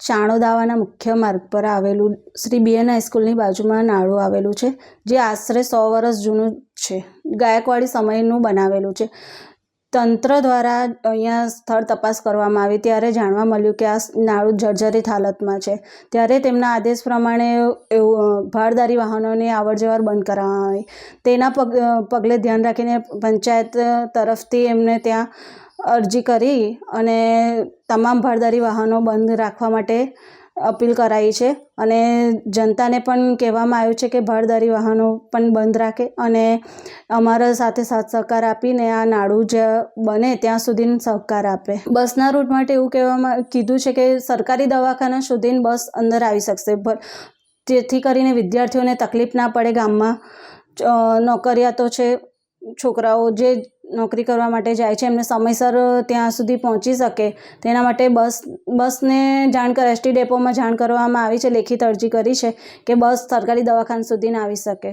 ચાણોદાવાના મુખ્ય માર્ગ પર આવેલું શ્રી બીએન હાઈસ્કૂલની બાજુમાં નાળું આવેલું છે, જે આશરે 100 વર્ષ જૂનું છે. ગાયકવાડી સમયનું બનાવેલું છે. તંત્ર દ્વારા અહીંયા સ્થળ તપાસ કરવામાં આવી ત્યારે જાણવા મળ્યું કે આ નાળું જર્જરિત હાલતમાં છે. ત્યારે તેમના આદેશ પ્રમાણે ભારદારી વાહનોની અવરજવર બંધ કરવામાં આવી. તેના પગલે ધ્યાન રાખીને પંચાયત તરફથી એમને ત્યાં અરજી કરી અને તમામ ભારદારી વાહનો બંધ રાખવા માટે અપીલ કરાઈ છે. અને જનતાને પણ કહેવામાં આવ્યું છે કે ભારદારી વાહનો પણ બંધ રાખે અને અમારા સાથે સાથ સહકાર આપીને આ નાળું જ બને ત્યાં સુધી સહકાર આપે. બસના રૂટ માટે એવું કીધું છે કે સરકારી દવાખાના સુધી બસ અંદર આવી શકશે, જેથી કરીને વિદ્યાર્થીઓને તકલીફ ના પડે. ગામમાં નોકરિયાતો છે, છોકરાઓ જે નોકરી કરવા માટે જાય છે, એમને સમયસર ત્યાં સુધી પહોંચી શકે તેના માટે બસને એસટી ડેપોમાં જાણ કરવામાં આવી છે. લેખિત અરજી કરી છે કે બસ સરકારી દવાખાના સુધી આવી શકે.